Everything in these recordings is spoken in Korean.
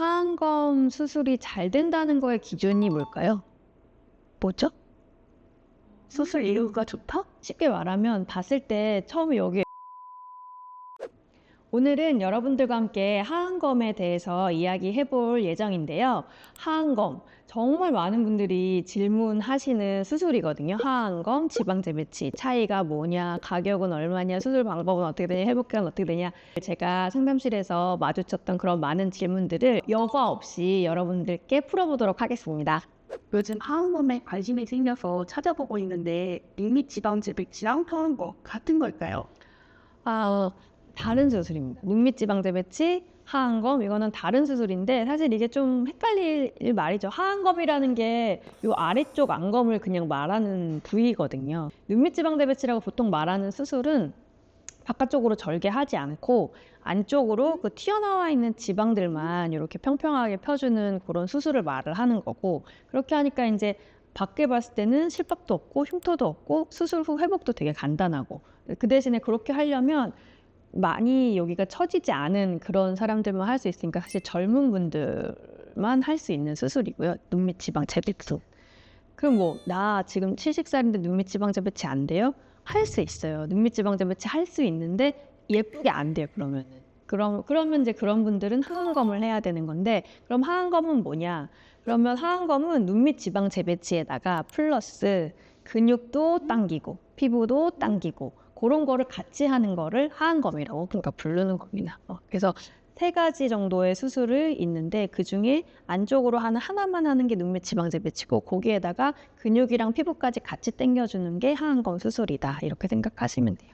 하안검 수술이 잘 된다는 거의 기준이 뭘까요? 뭐죠? 수술 이후가 좋다? 쉽게 말하면 봤을 때 처음에 여기 오늘은 여러분들과 함께 하안검에 대해서 이야기해 볼 예정인데요. 하안검, 정말 많은 분들이 질문하시는 수술이거든요. 하안검, 지방재배치, 차이가 뭐냐, 가격은 얼마냐, 수술 방법은 어떻게 되냐, 회복기간은 어떻게 되냐. 제가 상담실에서 마주쳤던 그런 많은 질문들을 여과 없이 여러분들께 풀어보도록 하겠습니다. 요즘 하안검에 관심이 생겨서 찾아보고 있는데 밋밋지방재배치랑 하안검 같은 걸까요? 다른 수술입니다. 눈밑지방재배치, 하안검 이거는 다른 수술인데 사실 이게 좀 헷갈릴 말이죠. 하안검이라는 게 요 아래쪽 안검을 그냥 말하는 부위거든요. 눈밑지방재배치라고 보통 말하는 수술은 바깥쪽으로 절개하지 않고 안쪽으로 그 튀어나와 있는 지방들만 이렇게 평평하게 펴주는 그런 수술을 말을 하는 거고, 그렇게 하니까 이제 밖에 봤을 때는 실밥도 없고 흉터도 없고 수술 후 회복도 되게 간단하고, 그 대신에 그렇게 하려면 많이 여기가 처지지 않은 그런 사람들만 할 수 있으니까 사실 젊은 분들만 할 수 있는 수술이고요. 눈밑 지방 재배치. 그럼 뭐 나 지금 70살인데 눈밑 지방 재배치 안 돼요? 할 수 있어요. 눈밑 지방 재배치 할 수 있는데 예쁘게 안 돼요. 그러면은. 그러면 이제 그런 분들은 하안검을 해야 되는 건데, 그럼 하안검은 뭐냐? 그러면 하안검은 눈밑 지방 재배치에다가 플러스 근육도 당기고 피부도 당기고 그런 거를 같이 하는 거를 하안검이라고 그러니까 부르는 겁니다. 그래서 세 가지 정도의 수술을 있는데 그 중에 안쪽으로 하나만 하는 게 눈밑 지방 재배치고, 거기에다가 근육이랑 피부까지 같이 당겨주는 게 하안검 수술이다. 이렇게 생각하시면 돼요.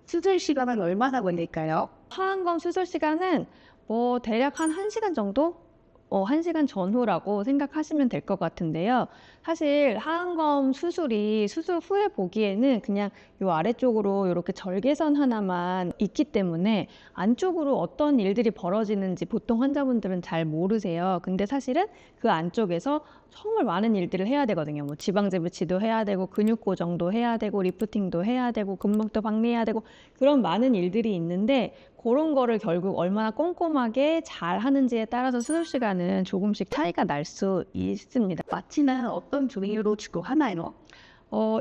수술 시간은 얼마나 걸릴까요? 하안검 수술 시간은 뭐 대략 한 1시간 정도? 1시간 전후라고 생각하시면 될 것 같은데요. 사실 하안검 수술이 수술 후에 보기에는 그냥 요 아래쪽으로 이렇게 절개선 하나만 있기 때문에 안쪽으로 어떤 일들이 벌어지는지 보통 환자분들은 잘 모르세요. 근데 사실은 그 안쪽에서 정말 많은 일들을 해야 되거든요. 뭐 지방재배치도 해야 되고 근육 고정도 해야 되고 리프팅도 해야 되고 근막도 박리해야 되고 그런 많은 일들이 있는데, 그런 거를 결국 얼마나 꼼꼼하게 잘 하는지에 따라서 수술 시간은 조금씩 차이가 날 수 있습니다. 마취는 어떤 종류로 주로 하나요?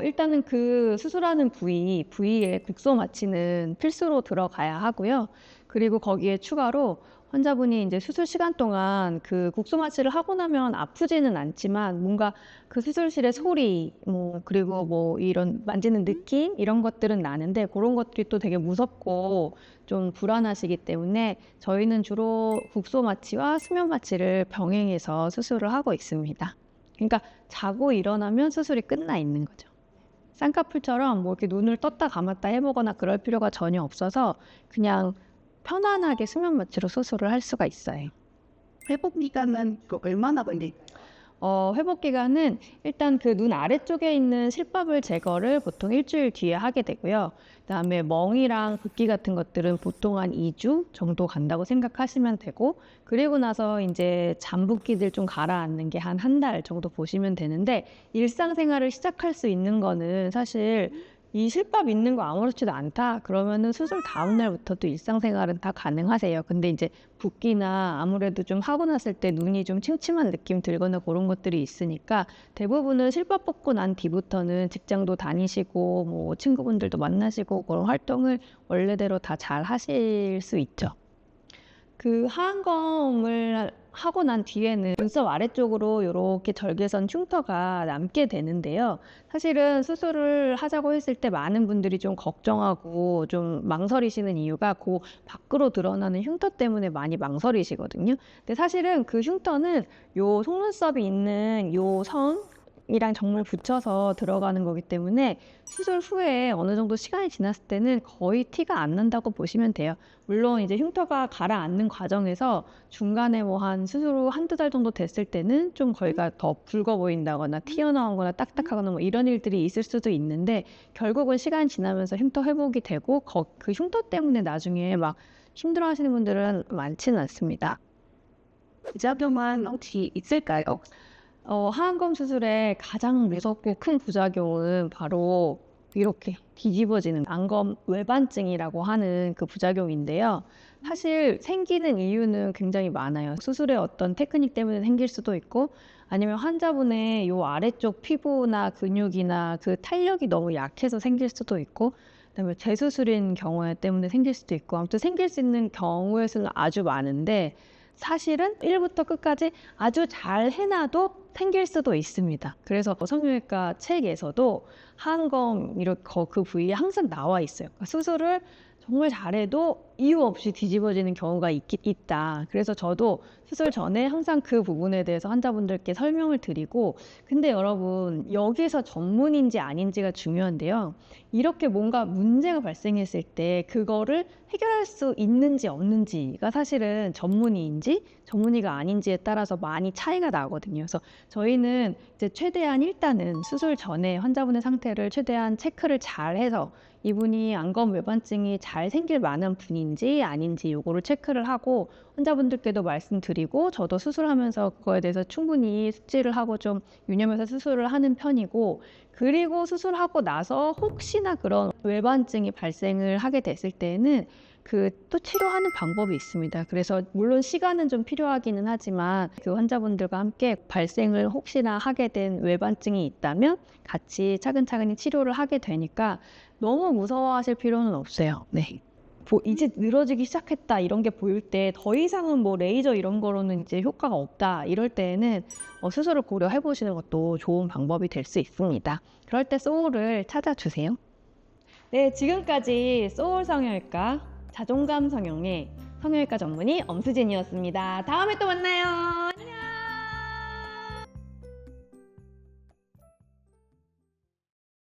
일단은 그 수술하는 부위에 국소 마취는 필수로 들어가야 하고요. 그리고 거기에 추가로 환자분이 이제 수술 시간 동안 그 국소 마취를 하고 나면 아프지는 않지만 뭔가 그 수술실의 소리, 그리고 뭐 이런 만지는 느낌 이런 것들은 나는데, 그런 것들이 또 되게 무섭고 좀 불안하시기 때문에 저희는 주로 국소 마취와 수면 마취를 병행해서 수술을 하고 있습니다. 그러니까 자고 일어나면 수술이 끝나 있는 거죠. 쌍꺼풀처럼 뭐 이렇게 눈을 떴다 감았다 해보거나 그럴 필요가 전혀 없어서 그냥 편안하게 수면 마취로 수술을 할 수가 있어요. 회복 기간은 얼마나 걸릴까요? 회복 기간은 일단 그 눈 아래쪽에 있는 실밥을 제거를 보통 일주일 뒤에 하게 되고요. 그다음에 멍이랑 붓기 같은 것들은 보통 한 2주 정도 간다고 생각하시면 되고, 그리고 나서 이제 잠붓기들 좀 가라앉는 게 한 달 정도 보시면 되는데, 일상생활을 시작할 수 있는 거는 사실 이 실밥 있는 거 아무렇지도 않다 그러면은 수술 다음 날부터도 일상생활은 다 가능하세요. 근데 이제 붓기나 아무래도 좀 하고 났을 때 눈이 좀 침침한 느낌 들거나 그런 것들이 있으니까 대부분은 실밥 뽑고 난 뒤부터는 직장도 다니시고 뭐 친구분들도 만나시고 그런 활동을 원래대로 다 잘 하실 수 있죠. 그 하안검을 하고 난 뒤에는 눈썹 아래쪽으로 이렇게 절개선 흉터가 남게 되는데요. 사실은 수술을 하자고 했을 때 많은 분들이 좀 걱정하고 좀 망설이시는 이유가 그 밖으로 드러나는 흉터 때문에 많이 망설이시거든요. 근데 사실은 그 흉터는 요 속눈썹이 있는 요 선이랑 정말 붙여서 들어가는 거기 때문에 수술 후에 어느 정도 시간이 지났을 때는 거의 티가 안 난다고 보시면 돼요. 물론 이제 흉터가 가라앉는 과정에서 중간에 뭐 한 수술 후 한두 달 정도 됐을 때는 좀 거기가 더 붉어 보인다거나 튀어나오거나 딱딱하거나 뭐 이런 일들이 있을 수도 있는데, 결국은 시간이 지나면서 흉터 회복이 되고 그 흉터 때문에 나중에 막 힘들어 하시는 분들은 많지는 않습니다. 부작용은 혹시 있을까요? 하안검 수술의 가장 무섭고 큰 부작용은 바로 이렇게 뒤집어지는 안검 외반증이라고 하는 그 부작용인데요. 사실 생기는 이유는 굉장히 많아요. 수술의 어떤 테크닉 때문에 생길 수도 있고 아니면 환자분의 요 아래쪽 피부나 근육이나 그 탄력이 너무 약해서 생길 수도 있고 그다음에 재수술인 경우에 때문에 생길 수도 있고 아무튼 생길 수 있는 경우의 수는 아주 많은데 사실은 1부터 끝까지 아주 잘 해놔도 생길 수도 있습니다. 그래서 성형외과 책에서도 항검 이렇게 그 부위에 항상 나와 있어요. 그러니까 수술을 정말 잘해도 이유 없이 뒤집어지는 경우가 있다. 그래서 저도 수술 전에 항상 그 부분에 대해서 환자분들께 설명을 드리고 근데 여러분 여기서 전문인지 아닌지가 중요한데요. 이렇게 뭔가 문제가 발생했을 때 그거를 해결할 수 있는지 없는지가 사실은 전문의인지 전문의가 아닌지에 따라서 많이 차이가 나거든요. 그래서 저희는 이제 최대한 일단은 수술 전에 환자분의 상태를 최대한 체크를 잘 해서 이분이 안검 외반증이 잘 생길 만한 분인지 아닌지 요거를 체크를 하고 환자분들께도 말씀드리고 저도 수술하면서 그거에 대해서 충분히 숙지를 하고 좀 유념해서 수술을 하는 편이고 그리고 수술하고 나서 혹시나 그런 외반증이 발생을 하게 됐을 때는 그 또 치료하는 방법이 있습니다. 그래서 물론 시간은 좀 필요하기는 하지만 그 환자분들과 함께 발생을 혹시나 하게 된 외반증이 있다면 같이 차근차근히 치료를 하게 되니까 너무 무서워하실 필요는 없어요. 네. 이제 늘어지기 시작했다 이런 게 보일 때 더 이상은 뭐 레이저 이런 거로는 이제 효과가 없다 이럴 때에는 수술을 고려해 보시는 것도 좋은 방법이 될 수 있습니다. 그럴 때 소울을 찾아주세요. 네, 지금까지 소울 성형외과 자존감 성형의 성형외과 전문의 엄수진이었습니다. 다음에 또 만나요.